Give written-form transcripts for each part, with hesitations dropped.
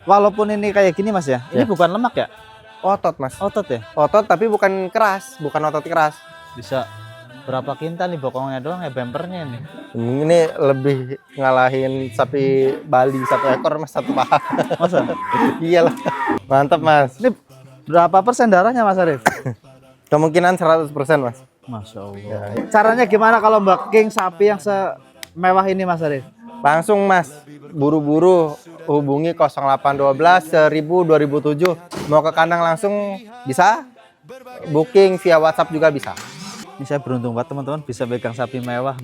walaupun ini kayak gini Mas ya, ini bukan lemak ya? Otot Mas. Otot ya? Otot tapi bukan keras, bukan otot keras. Bisa berapa kintal nih bokongnya doang ya, bempernya nih. Ini lebih ngalahin sapi Bali 1 ekor Mas, 1 paha. Masa? Iyalah. Mantap Mas. Ini berapa persen darahnya Mas Arif? Kemungkinan 100% Mas. Masya Allah. Ya. Caranya gimana kalau booking sapi yang semewah ini Mas Arif? Langsung Mas, buru-buru hubungi 0812 1000 2007. Mau ke kandang langsung bisa. Booking via WhatsApp juga bisa. Ini saya beruntung banget teman-teman bisa pegang sapi mewah.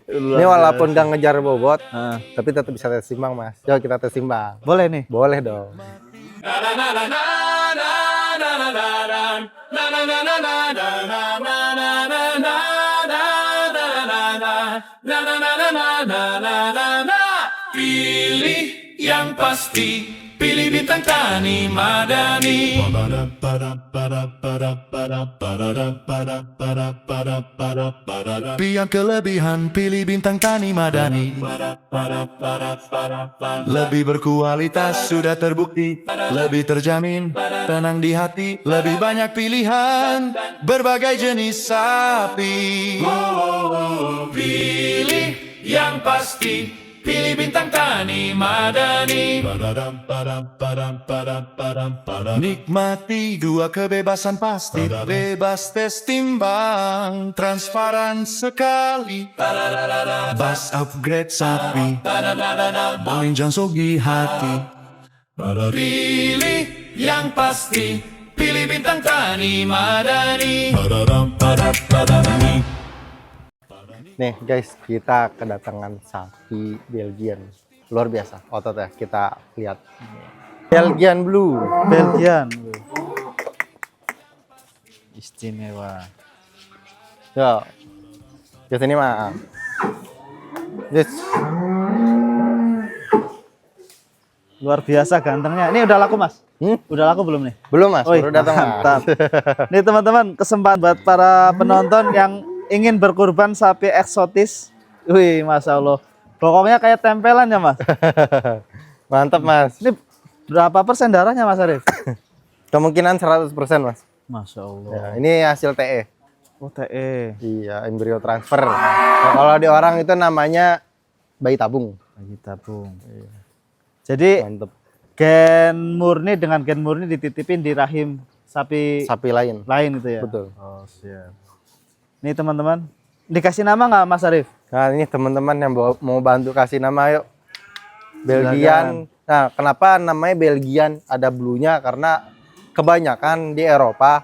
Ini walaupun nggak ngejar bobot, Nah, tapi tetap bisa tes timbang Mas. Yuk kita tes timbang. boleh nih. Boleh dong. Pilih yang pasti, pilih Bintang Tani Madani. Biar kelebihan, pilih Bintang Tani Madani. Lebih berkualitas, sudah terbukti, lebih terjamin, tenang di hati, lebih banyak pilihan, berbagai jenis sapi. Pilih yang pasti, pilih Bintang Tani Madani. Nikmati 2 kebebasan pasti, bebas tes timbang, transparan sekali. Bas upgrade sapi, Boinjang sogi hati. Pilih yang pasti, pilih Bintang Tani Madani. Nih guys, kita kedatangan sapi Belgian. Luar biasa ototnya, kita lihat. Belgian Blue. Belgian. Istimewa. Yo. Ke sini mah. Yes. Luar biasa gantengnya. Ini udah laku Mas? Udah laku belum nih? Belum Mas, Wih, baru datang Mas. mantap. Nih teman-teman, kesempatan buat para penonton yang ingin berkurban sapi eksotis. Wih, Masya Allah. Bokongnya kayak tempelan ya Mas? Mantap Mas. Ini berapa persen darahnya Mas Arif? Kemungkinan 100% Mas. Masya Allah. Ya, ini hasil TE. Oh, TE. Iya, embrio transfer. Nah, kalau di orang itu namanya bayi tabung. Lagi tabung. Jadi Mantap. gen murni dengan gen murni dititipin di rahim sapi Sapi lain. itu ya? Betul. Oh, siap. Nih teman-teman, dikasih nama nggak Mas Arif? Nah, ini teman-teman yang mau bantu kasih nama yuk. Belgian. Nah, kenapa namanya Belgian? Ada blue-nya karena kebanyakan di Eropa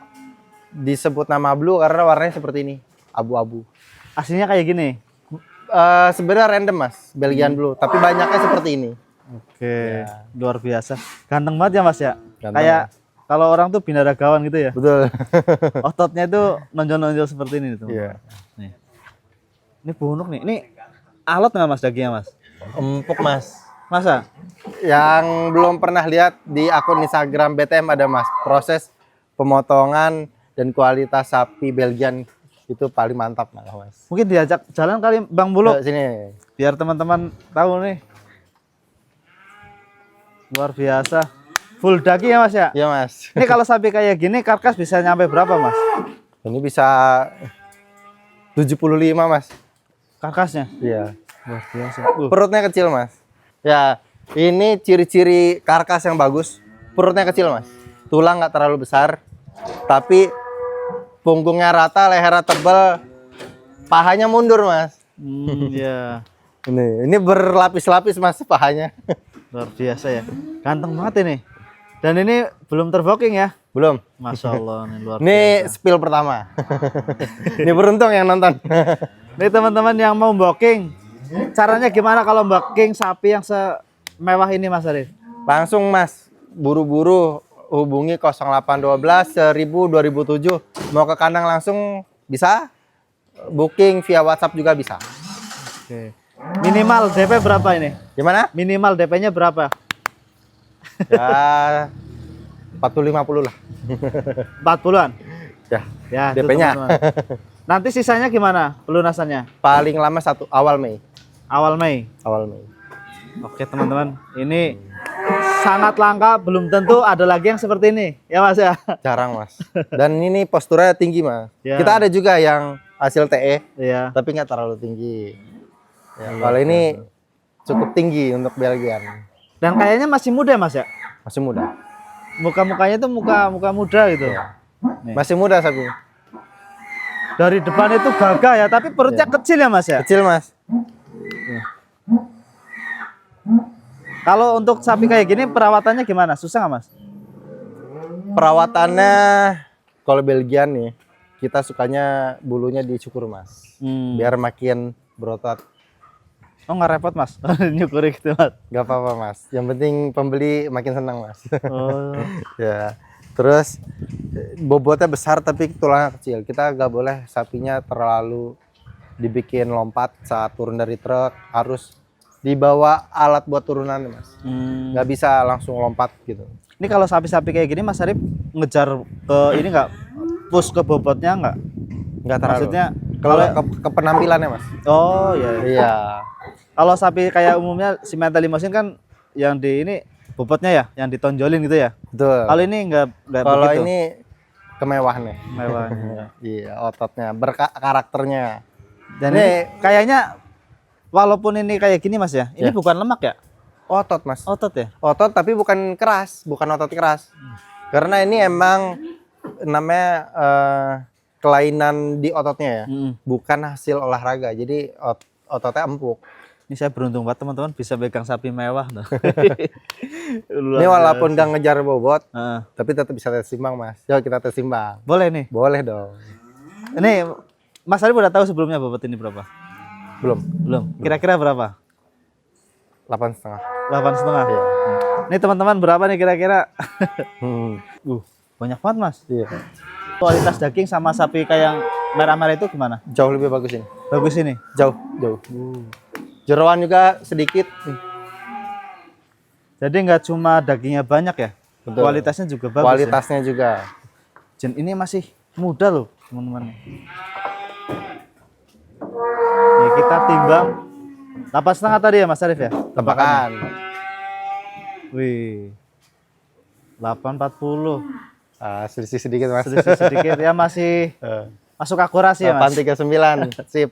disebut nama blue karena warnanya seperti ini, abu-abu. Aslinya kayak gini. Sebenarnya random Mas, Belgian blue, tapi banyaknya seperti ini. Oke, luar biasa. Ganteng banget ya Mas ya. Ganteng, Kayak kalau orang tuh binaragawan gitu ya. Betul. Ototnya itu nonjol-nonjol seperti ini tuh. Iya. Nih. Ini bunuk nih. Ini alot nggak Mas dagingnya Mas? Empuk Mas. Masa? Yang belum pernah lihat di akun Instagram BTM ada Mas, proses pemotongan dan kualitas sapi Belgian itu paling mantap malah Mas. Mungkin diajak jalan kali Bang Buluk. Yuk, sini. Biar teman-teman tahu nih. Luar biasa. Full daging ya Mas ya? Iya Mas. Ini kalau sapi kayak gini karkas bisa nyampe berapa Mas? Ini bisa 75 Mas. Karkasnya? Iya. Luar biasa. Perutnya kecil Mas. Ya, ini ciri-ciri karkas yang bagus. Perutnya kecil Mas. Tulang nggak terlalu besar, tapi punggungnya rata, lehernya tebal, pahanya mundur Mas. Iya. Ini berlapis-lapis Mas pahanya. Luar biasa ya. Ganteng banget ini. Dan ini belum terbooking ya? Belum. Masya Allah, ini luar Ini biasa. spill pertama. Ini beruntung yang nonton. Nih teman-teman yang mau booking, caranya gimana kalau booking sapi yang semewah ini Mas Arif? Langsung Mas, buru-buru hubungi 0812 1000 2007. Mau ke kandang langsung bisa. Booking via WhatsApp juga bisa. Oke. Minimal DP berapa ini? Gimana? Minimal DP-nya berapa? Ya 40-50 lah. 40-an? Ya, Ya, itu DP-nya. teman-teman. Nanti sisanya gimana pelunasannya? Paling lama awal Mei. Awal Mei. Awal Mei. Oke teman-teman, ini sangat langka, belum tentu ada lagi yang seperti ini, ya Mas ya. Jarang mas. Dan ini posturnya tinggi mas. Ya. Kita ada juga yang hasil TE, Iya. tapi nggak terlalu tinggi. Ya, kalau ini cukup tinggi untuk Belgian. Dan kayaknya masih muda Mas ya. Masih muda. Muka-mukanya tuh muka muda gitu. Nih. Masih muda sapi. Dari depan itu gagah ya, tapi perutnya kecil ya Mas ya. Kecil mas. Kalau untuk sapi kayak gini perawatannya gimana? Susah nggak Mas? Perawatannya kalau Belgian nih, kita sukanya bulunya dicukur mas, biar makin berotot. Oh nggak repot Mas, nyukuri gitu Mas. Gak apa-apa mas. Yang penting pembeli makin senang mas. Oh. Ya. Terus bobotnya besar tapi tulangnya kecil. Kita gak boleh sapinya terlalu dibikin lompat saat turun dari truk. Harus dibawa alat buat turunan mas. Nggak bisa langsung lompat gitu. Ini kalau sapi-sapi kayak gini Mas Arif ngejar ke ini nggak, push ke bobotnya nggak? Nggak terlalu. Maksudnya Kalau ke penampilannya mas. oh iya. Iya. Kalau sapi kayak umumnya si mental limousine kan yang di ini bobotnya ya, yang ditonjolin gitu ya. Betul. Kalau ini nggak Kalau begitu. ini kemewah nih. Mewah. Iya, ototnya, karakternya. Dan ini kayaknya walaupun ini kayak gini Mas ya, ini Ya. bukan lemak ya, Otot mas. otot ya. Otot tapi bukan keras, bukan otot keras. Karena ini emang namanya kelainan di ototnya ya, bukan hasil olahraga. Jadi ototnya empuk. Ini saya beruntung banget teman-teman bisa pegang sapi mewah. Nah. Ini walaupun gak ngejar bobot, Heeh. tapi tetap bisa tes timbang mas. Yuk kita tes timbang. Boleh nih. Boleh dong. Ini Mas Arif udah tahu sebelumnya bobot ini berapa? Belum. Belum. Kira-kira berapa? 8,5. 8,5. Iya. Ini teman-teman berapa nih kira-kira? Banyak banget Mas. Iya. Kualitas daging sama sapi kayak yang merah-merah itu gimana? Jauh lebih bagus ini. Bagus ini. Jauh. Jeroan juga sedikit. Jadi nggak cuma dagingnya banyak ya, Betul. kualitasnya juga bagus. Kualitasnya juga. Ya? Ini masih muda loh teman-teman. Nih kita timbang 8,5 tadi ya Mas Arif ya? Tebakan. Wih, 8,40. Selisih sedikit mas. Selisih sedikit ya, masih masuk akurasi ya Mas? 8,39. Sip.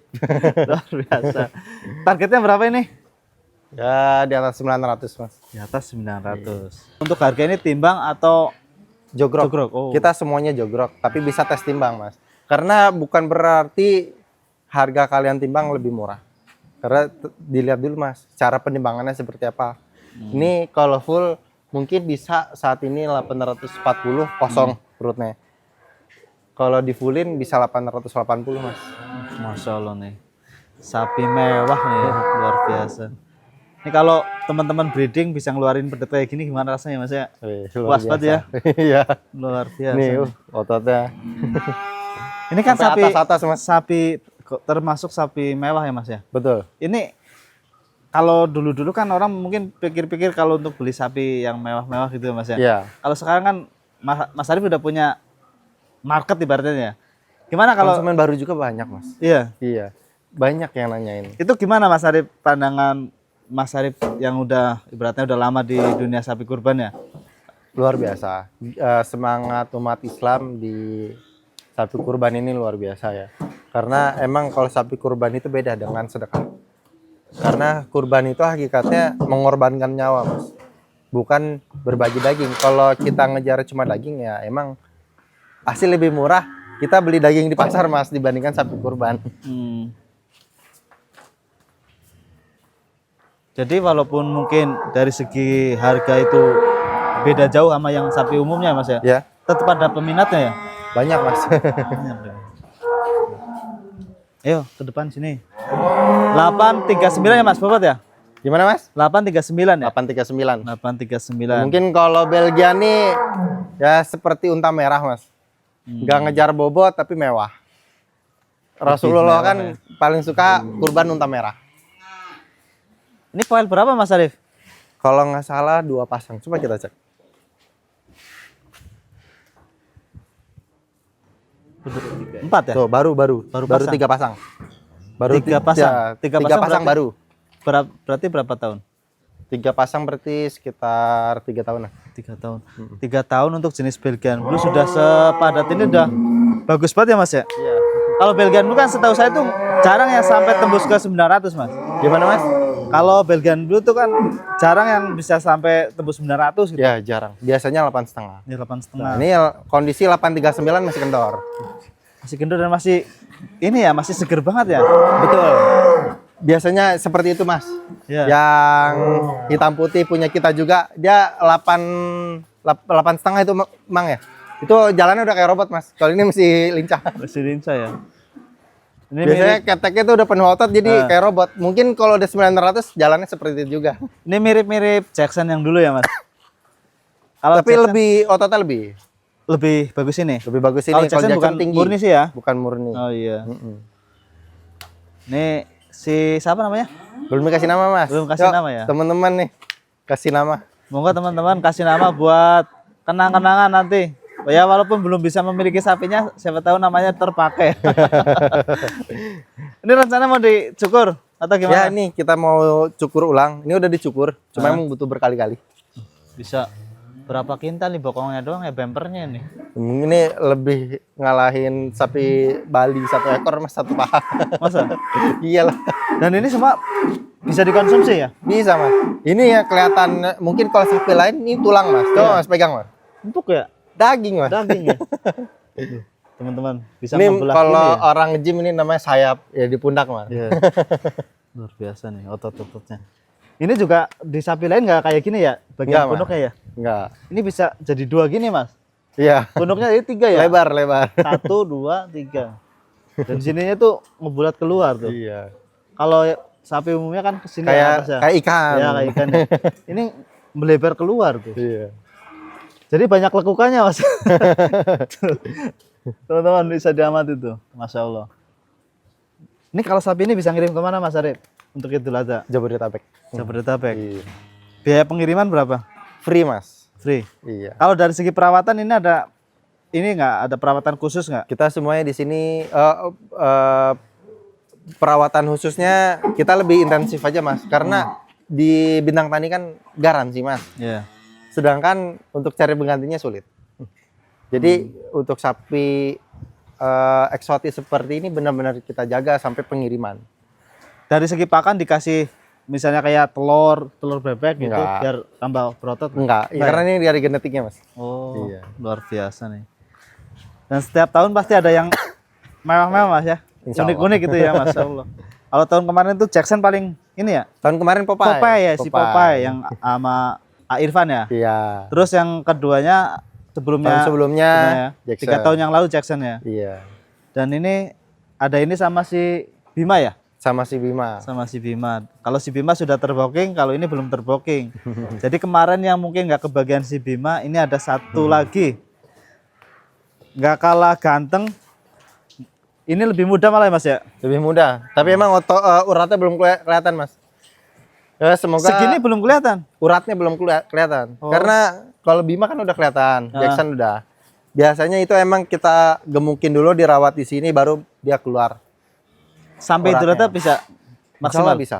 Luar biasa. Targetnya berapa ini? Ya di atas 900 mas. Di atas 900. Untuk harga ini timbang atau Jogrok. Jogrok, oh. Kita semuanya jogrok, tapi bisa tes timbang mas. Karena bukan berarti harga kalian timbang lebih murah. Karena dilihat dulu mas, cara penimbangannya seperti apa. Ini kalau full mungkin bisa saat ini 840 kosong perutnya. Kalau di fullin bisa 880 mas. Masya Allah nih, sapi mewah nih ya, luar biasa. Ini kalau teman-teman breeding bisa ngeluarin pedet kayak gini gimana rasanya Mas ya? Puas banget ya? Iya. Luar biasa. Nih, nih. ototnya. Ini kan Sampai sapi atas-atas, Mas. sapi termasuk sapi mewah ya Mas ya? Betul. Ini kalau dulu-dulu kan orang mungkin pikir-pikir kalau untuk beli sapi yang mewah-mewah gitu ya Mas ya? Iya. Kalau sekarang kan Mas Arif udah punya market ibaratnya ya. Gimana kalau Konsumen baru juga banyak mas. iya, Iya. Banyak yang nanyain. itu gimana Mas Arif, pandangan Mas Arif yang udah ibaratnya udah lama di dunia sapi kurban ya? Luar biasa. Semangat umat Islam di sapi kurban ini luar biasa ya. Karena emang kalau sapi kurban itu beda dengan sedekah. Karena kurban itu hakikatnya mengorbankan nyawa mas. Bukan berbagi daging. Kalau kita ngejar cuma daging ya emang hasil lebih murah. Kita beli daging di pasar mas dibandingkan sapi kurban. Jadi walaupun mungkin dari segi harga itu beda jauh sama yang sapi umumnya Mas ya, Ya tetap ada peminatnya ya? banyak mas. Banyak deh. Ayo ke depan sini. 839 ya Mas bobot ya? Gimana mas? 839 ya? 839. 839. Mungkin kalau Belgia nih ya seperti unta merah mas. Nggak ngejar bobot tapi mewah. Rasulullah mewah, kan paling suka kurban unta merah. Ini file berapa Mas Arif? Kalau nggak salah 2 pasang. Coba kita cek. Empat ya? Tuh baru pasang. 3 pasang. Baru Tiga pasang. tiga pasang berarti- baru. Berarti berapa tahun? 3 pasang berarti sekitar 3 tahun lah. 3 tahun. 3 tahun untuk jenis Belgian Blue sudah sepadat ini udah bagus banget ya Mas ya. Iya. Kalau Belgian Blue kan setahu saya tuh jarang yang sampai tembus ke 900 Mas. Gimana Mas? Kalau Belgian Blue tuh kan jarang yang bisa sampai tembus 900 gitu. Ya jarang. Biasanya 8,5. Ini 8,5. Nah, ini kondisi 839 masih kendor. Masih kendor dan masih ini ya, masih seger banget ya. Betul. Biasanya seperti itu Mas. Ya. Yang hitam putih punya kita juga dia 8,5 itu Mang ya. Itu jalannya udah kayak robot Mas. Kalau ini masih lincah. Masih lincah ya. Ini Biasanya mirip, keteknya itu udah penuh otot jadi kayak robot. Mungkin kalau udah 900 jalannya seperti itu juga. ini mirip Jackson yang dulu ya Mas. Kalau Tapi Jackson ototnya lebih bagus ini. lebih bagus ini. Kalau Jackson bukan tinggi. murni sih ya. Bukan murni. Oh iya. Mm-mm. Ini si siapa namanya? Belum dikasih nama Mas. Belum kasih nama ya? Teman-teman nih kasih nama. Monggo teman-teman kasih nama buat kenang-kenangan nanti. Ya walaupun belum bisa memiliki sapinya, siapa tahu namanya terpakai. Ini rencana mau dicukur atau Ya gimana? nih kita mau cukur ulang. Ini udah dicukur, cuma emang butuh berkali-kali. Bisa berapa kintal nih bokongnya doang ya bempernya nih. Ini lebih ngalahin sapi Bali 1 ekor Mas 1 paha. Masa? Iyalah. Dan ini semua bisa dikonsumsi ya? Bisa Mas. Ini ya kelihatan mungkin kalau sapi lain ini tulang Mas. Coba Mas pegang Mas. Empuk ya? Daging Mas. Daging ya? Teman-teman bisa Ini membelah kalau ini ya? orang nge-gym ini namanya sayap ya di pundak Mas. Iya. Luar biasa nih otot-ototnya. Ini juga di sapi lain nggak kayak gini ya? Bagian Nggak, Mas. punuknya ya? Enggak. Ini bisa jadi 2 gini Mas. Iya. Punuknya jadi 3 ya? Lebar. 1, 2, 3. Dan sininya tuh ngebulat keluar tuh. Iya. Kalau sapi umumnya kan kesini Kayak atas ya. kayak ikan. Ya kayak ikan. Ya. Ini melebar keluar tuh. Iya. Jadi banyak lekukannya Mas. Teman-teman bisa diamati tuh. Masya Allah. Ini kalau sapi ini bisa ngirim kemana Mas Arif? Untuk Idul Adha? Jabodetabek. Jabodetabek. Iya. Biaya pengiriman berapa? Free Mas. Free. Iya. Kalau dari segi perawatan ini nggak ada perawatan khusus nggak? Kita semuanya di sini perawatan khususnya kita lebih intensif aja Mas, karena di Bintang Tani kan garansi Mas. Iya. Sedangkan untuk cari penggantinya sulit. Jadi untuk sapi eksotis seperti ini benar-benar kita jaga sampai pengiriman. Dari segi pakan dikasih misalnya kayak telur bebek gitu Enggak. biar tambah berotot? Enggak, ya, karena ini dari genetiknya Mas. Oh, Iya. luar biasa nih. Dan setiap tahun pasti ada yang mewah-mewah Mas ya? Insya Allah. Unik-unik gitu ya Masya Allah. Kalau tahun kemarin tuh Jackson paling ini ya? Tahun kemarin Popeye. Popeye ya, si Popeye yang sama A Irfan ya? Iya. Terus yang keduanya Tahun sebelumnya ya, Jackson. 3 tahun yang lalu Jackson ya? Iya. Dan ini ada ini sama si Bima ya? Sama si Bima. Sama si Bima. Kalau si Bima sudah terbooking, kalau ini belum terbooking. Jadi kemarin yang mungkin nggak kebagian si Bima, ini ada satu lagi. Nggak kalah ganteng. Ini lebih muda malah ya Mas ya? Lebih mudah. Tapi emang uratnya belum kelihatan Mas. Ya, semoga Segini belum kelihatan. uratnya belum kelihatan. Oh. Karena kalau Bima kan udah kelihatan, Ah. Jackson udah. Biasanya itu emang kita gemukin dulu dirawat di sini baru dia keluar. Sampai itu Uratnya. rata bisa Insya maksimal. Allah bisa.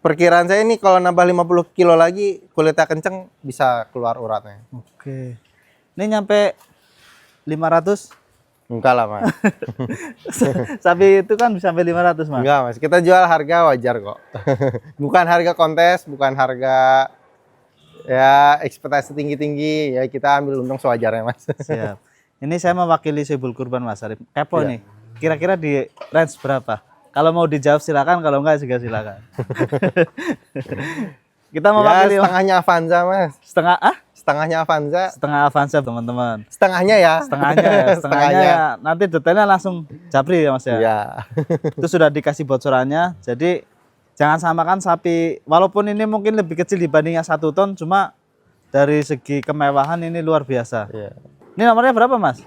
Perkiraan saya ini kalau nambah 50 kilo lagi kulitnya kenceng bisa keluar uratnya. Oke. Ini nyampe 500. Enggak lah Mas. Sapi itu kan bisa sampai 500 Mas. Enggak Mas. Kita jual harga wajar kok. Bukan harga kontes, bukan harga ya ekspektasi tinggi-tinggi. Ya kita ambil untung sewajarnya Mas. Siap. Ini saya mewakili Soebul Kurban Mas Arif. Kepo Iya. nih. Kira-kira di range berapa? Kalau mau dijawab silakan, kalau enggak juga silakan. Kita Ya, mewakili setengahnya Avanza Mas. Setengahnya Avanza. setengah Avanza teman-teman. Setengahnya ya. Setengahnya ya, setengahnya ya. Nanti detailnya langsung Japri ya Mas ya. Iya. Itu sudah dikasih bocorannya. Jadi jangan samakan sapi, walaupun ini mungkin lebih kecil dibanding yang 1 ton, cuma dari segi kemewahan ini luar biasa. Iya. Ini nomornya berapa Mas?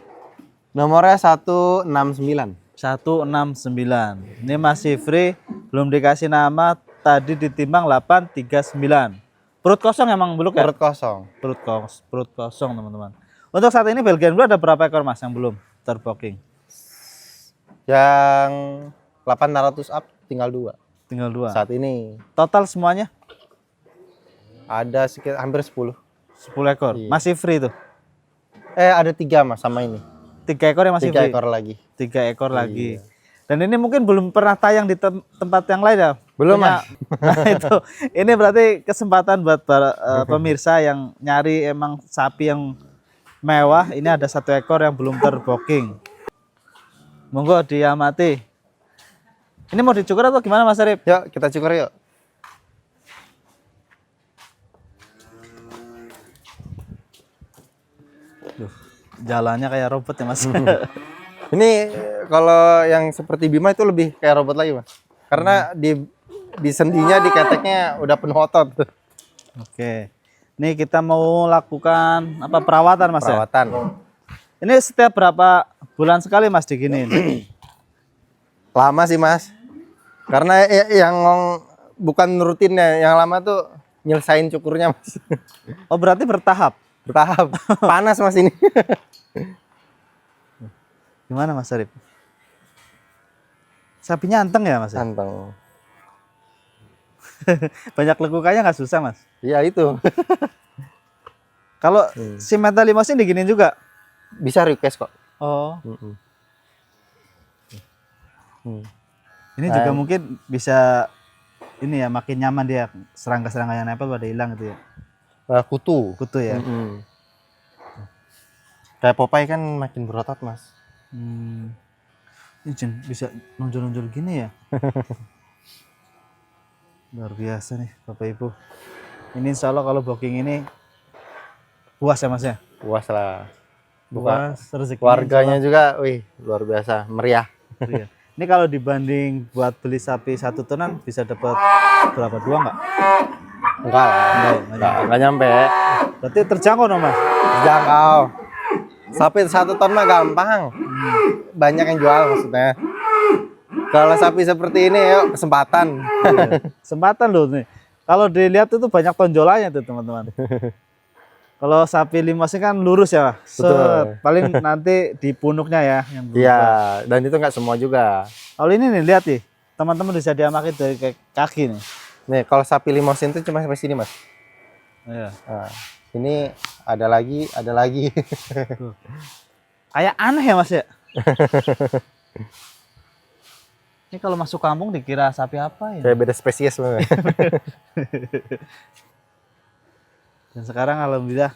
Nomornya 169. 169. Ini masih free, belum dikasih nama. Tadi ditimbang 839. Perut kosong emang beluk ya? Perut kosong. Perut kosong teman-teman. Untuk saat ini Belgian Blue ada berapa ekor Mas yang belum terbooking? Yang 800 up tinggal 2 Tinggal 2. saat ini. Total semuanya Ada sekitar hampir 10. 10 ekor. Iya. Masih free tuh. Ada 3 Mas sama ini. 3 ekor yang masih 3 free. ekor lagi. 3 ekor Iya. lagi. Dan ini mungkin belum pernah tayang di tempat yang lain ya? Belum, Punya- Nah, itu. Ini berarti kesempatan buat pemirsa yang nyari emang sapi yang mewah. Ini ada 1 ekor yang belum terbooking. Monggo diamati. Ini mau dicukur atau gimana Mas Arif? Yuk kita cukur yuk. Jalannya kayak robot ya Mas. Ini kalau yang seperti Bima itu lebih kayak robot lagi Mas. Karena di sendinya, di keteknya udah penuh otot. Oke. Ini kita mau lakukan apa perawatan Mas ya? Perawatan. Ini setiap berapa bulan sekali Mas diginiin? Lama sih Mas. Karena yang bukan rutinnya, yang lama tuh nyelesain cukurnya Mas. Oh berarti bertahap. Bertahap. Panas Mas ini. Gimana Mas Arif? Sapinya anteng ya Mas? Ya? Santeng. Banyak lekukannya nggak susah Mas? Iya itu. Kalau si Metalimos ini diginiin juga? Bisa request kok. Oh. Mm-mm. Ini juga mungkin bisa ini ya makin nyaman dia, serangga-serangga yang nempel pada hilang gitu ya. Kutu. Kutu ya. Mm-mm. Kayak Popeye kan makin berotot Mas. Ini Jen, bisa nonjol-nonjol gini ya. Luar biasa nih Bapak Ibu. Ini insya Allah kalau booking ini puas ya Mas ya. Puas lah. Puas rezeki. Warganya juga, wih luar biasa, meriah. Iya. Ini kalau dibanding buat beli sapi 1 tonan bisa dapat berapa? 2 nggak? Enggak lah, enggak nyampe. Berarti terjangkau dong Mas. Jangkau. Sapi 1 ton mah gampang. Banyak yang jual maksudnya. Kalau sapi seperti ini, yuk kesempatan. Iya. Kesempatan loh nih. Kalau dilihat itu banyak tonjolannya tuh teman-teman. Kalau sapi limos ini kan lurus ya, Betul. paling nanti di punuknya ya. Yang berubah. Iya, dan itu nggak semua juga. Kalau ini nih lihat nih, teman-teman bisa diamakin dari kaki nih. Nih, kalau sapi limosin itu cuma sampai sini Mas. Iya. Nah, ini ada lagi, ada lagi. Kayak aneh ya Mas ya. Ini kalau masuk kampung dikira sapi apa ya? Kayak beda spesies Mas. Dan sekarang alhamdulillah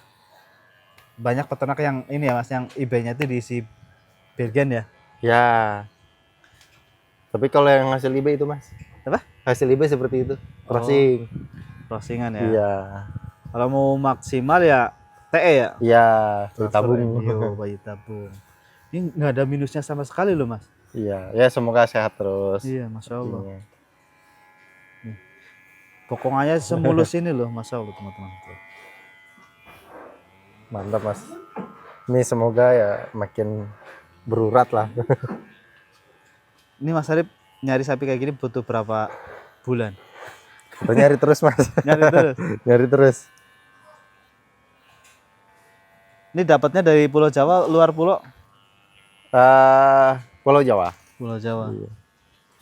banyak peternak yang ini ya Mas, yang eBay-nya itu diisi Belgian ya. Ya. Tapi kalau yang hasil eBay itu Mas, Apa? hasil eBay seperti itu, crossing. Crossingan ya. Iya. Kalau mau maksimal ya TE ya. Iya, Transfer tabung. embryo, bayi tabung. Ini nggak ada minusnya sama sekali loh Mas. Iya, ya semoga sehat terus. Iya, Masya Allah. Iya. Pokongannya semulus ini loh, Masya Allah teman-teman. Mantap Mas. Ini semoga ya makin berurat lah. Ini Mas Arif nyari sapi kayak gini butuh berapa bulan? Kita nyari terus Mas. Nyari terus. Nyari terus. Ini dapatnya dari Pulau Jawa, luar pulau? Pulau Jawa. Pulau Jawa. Iya.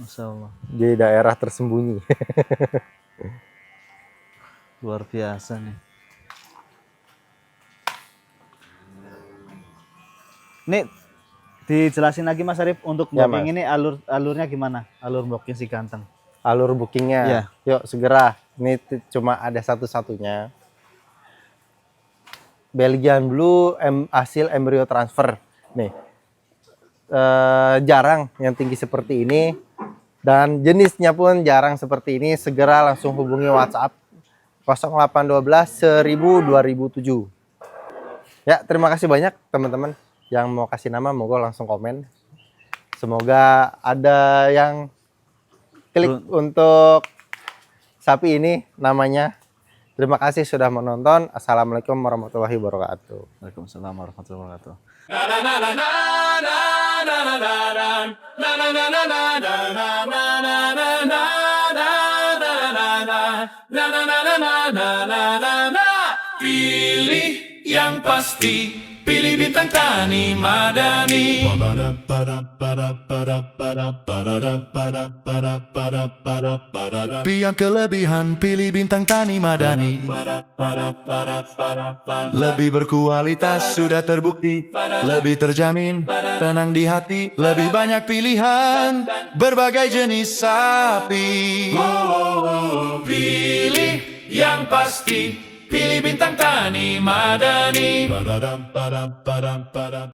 Masya Allah. Di daerah tersembunyi. Luar biasa nih. Ini dijelasin lagi Mas Arif untuk Ya, booking Mas. ini alurnya gimana? Alur booking si ganteng. Alur bookingnya. Iya. Yuk segera. Ini cuma ada satu-satunya. Belgian Blue hasil embrio transfer. Nih. Jarang yang tinggi seperti ini. Dan jenisnya pun jarang seperti ini. Segera langsung hubungi WhatsApp 0812 1000 2007. Ya, terima kasih banyak teman-teman yang mau kasih nama, monggo langsung komen. Semoga ada yang klik untuk sapi ini namanya. Terima kasih sudah menonton. Assalamualaikum warahmatullahi wabarakatuh. Waalaikumsalam warahmatullahi wabarakatuh. Pilih yang pasti. pilih Bintang Tani Madani. Yang kelebihan pilih Bintang Tani Madani. Lebih berkualitas sudah terbukti, lebih terjamin, tenang di hati, lebih banyak pilihan, berbagai jenis sapi. Pilih yang pasti, pilih Bintang Tani Madani.